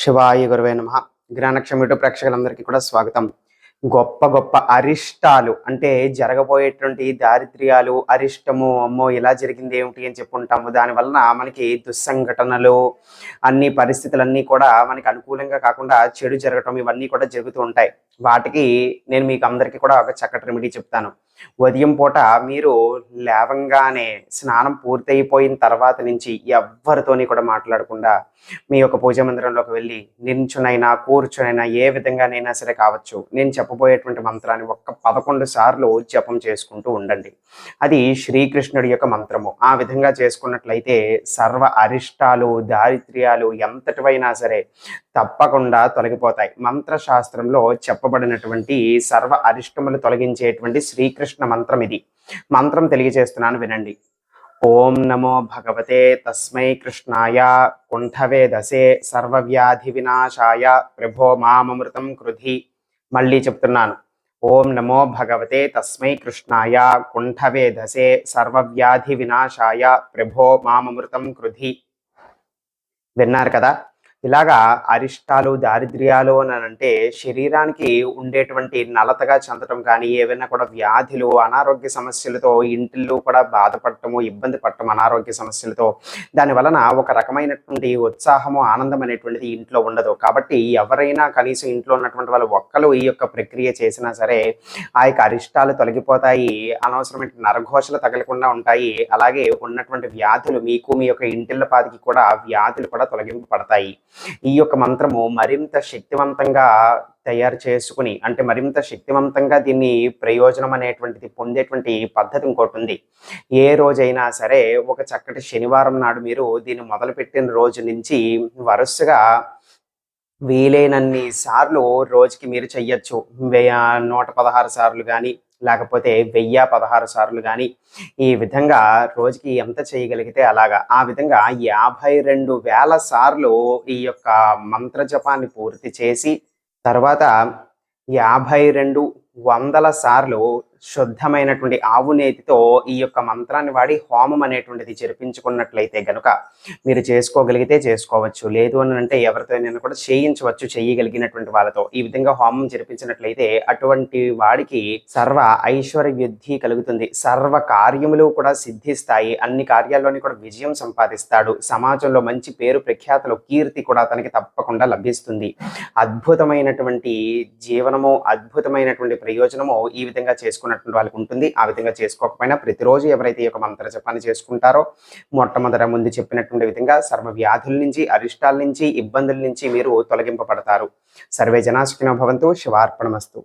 శివాయ గురవే నమః. జ్ఞానక్షం యూట్యూబ్ ప్రేక్షకులందరికీ కూడా స్వాగతం. గొప్ప గొప్ప అరిష్టాలు అంటే జరగబోయేటువంటి దారిద్ర్యాలు, అరిష్టము, అమ్మో ఇలా జరిగింది ఏమిటి అని చెప్పుకుంటాము. దానివలన మనకి దుస్సంఘటనలు, అన్ని పరిస్థితులన్నీ కూడా మనకి అనుకూలంగా కాకుండా చెడు జరగటం ఇవన్నీ కూడా జరుగుతూ ఉంటాయి. వాటికి నేను మీకు అందరికీ కూడా ఒక చక్కటి రెమెడీ చెప్తాను. ఉదయం పూట మీరు లేవంగానే స్నానం పూర్తయిపోయిన తర్వాత నుంచి ఎవ్వరితోని కూడా మాట్లాడకుండా మీ యొక్క పూజా మందిరంలోకి వెళ్ళి నించునైనా కూర్చునైనా ఏ విధంగానైనా సరే కావచ్చు, నేను చెప్పబోయేటువంటి మంత్రాన్ని ఒక్క 11 సార్లు జపం చేసుకుంటూ ఉండండి. అది శ్రీకృష్ణుడి యొక్క మంత్రము. ఆ విధంగా చేసుకున్నట్లయితే సర్వ అరిష్టాలు, దారిద్ర్యాలు ఎంతటివైనా సరే తప్పకుండా తొలగిపోతాయి. మంత్రశాస్త్రంలో చెప్పబడినటువంటి సర్వ అరిష్టములు తొలగించేటువంటి శ్రీకృష్ణ మంత్రం ఇది. మంత్రం తెలియజేస్తున్నాను, వినండి. ఓం నమో భగవతే తస్మై కృష్ణాయ కుంఠవే దశే సర్వవ్యాధి వినాశాయ ప్రభో మామృతం కృధి. మళ్ళీ చెప్తున్నాను. ఓం నమో భగవతే తస్మై కృష్ణాయ కుంఠవే దశే సర్వవ్యాధి వినాశాయ ప్రభో మామృతం కృధి. విన్నారు కదా? ఇలాగా అరిష్టాలు, దారిద్ర్యాలు అని అంటే శరీరానికి ఉండేటువంటి నలతగా చెందటం కానీ, ఏవైనా కూడా వ్యాధులు, అనారోగ్య సమస్యలతో ఇంటిల్లో కూడా బాధపడటము, ఇబ్బంది పడటం అనారోగ్య సమస్యలతో, దాని వలన ఒక రకమైనటువంటి ఉత్సాహము, ఆనందం అనేటువంటిది ఇంట్లో ఉండదు. కాబట్టి ఎవరైనా కనీసం ఇంట్లో ఉన్నటువంటి వాళ్ళు ఒక్కరు ఈ యొక్క ప్రక్రియ చేసినా సరే ఆ యొక్క అరిష్టాలు తొలగిపోతాయి, అనవసరమైన నరఘోషలు తగలకుండా ఉంటాయి. అలాగే ఉన్నటువంటి వ్యాధులు మీకు, మీ యొక్క ఇంటిళ్ళ పాదికి కూడా వ్యాధులు కూడా తొలగింపబడతాయి. ఈ యొక్క మంత్రము మరింత శక్తివంతంగా తయారు చేసుకుని, అంటే మరింత శక్తివంతంగా దీన్ని ప్రయోజనం అనేటువంటిది పొందేటువంటి పద్ధతి ఇంకోటి ఉంది. ఏ రోజైనా సరే ఒక చక్కటి శనివారం నాడు మీరు దీన్ని మొదలుపెట్టిన రోజు నుంచి వరుసగా వీలైనన్ని సార్లు రోజుకి మీరు చెయ్యొచ్చు. 116 సార్లు కానీ, లేకపోతే 1016 సార్లు కానీ, ఈ విధంగా రోజుకి ఎంత చేయగలిగితే అలాగా. ఆ విధంగా 52,000 సార్లు ఈ యొక్క మంత్ర జపాన్ని పూర్తి చేసి, తర్వాత 5200 సార్లు శుద్ధమైనటువంటి ఆవు నేతితో ఈ యొక్క మంత్రాన్ని వాడి హోమం అనేటువంటిది జరిపించుకున్నట్లయితే గనుక మీరు చేసుకోగలిగితే చేసుకోవచ్చు. లేదు అని అంటే ఎవరితోనైనా కూడా చేయించవచ్చు, చేయగలిగినటువంటి వాళ్ళతో. ఈ విధంగా హోమం జరిపించినట్లయితే అటువంటి వాడికి సర్వ ఐశ్వర్యవృద్ధి కలుగుతుంది, సర్వ కార్యములు కూడా సిద్ధిస్తాయి, అన్ని కార్యాల్లోని కూడా విజయం సంపాదిస్తాడు, సమాజంలో మంచి పేరు ప్రఖ్యాతులు, కీర్తి కూడా తనకి తప్పకుండా లభిస్తుంది. అద్భుతమైనటువంటి జీవనము, అద్భుతమైనటువంటి ప్రయోజనము ఈ విధంగా చేసుకున్నటువంటి వాళ్ళకి ఉంటుంది. ఆ విధంగా చేసుకోకపోయినా ప్రతిరోజు ఎవరైతే ఈ యొక్క మంత్ర జపాన్ని చేసుకుంటారో మొట్టమొదట ముందు చెప్పినటువంటి విధంగా సర్వ వ్యాధుల నుంచి, అరిష్టాల నుంచి, ఇబ్బందుల నుంచి మీరు తొలగింపబడతారు. సర్వే జనా సుఖినో భవంతు. శివార్పణమస్తు.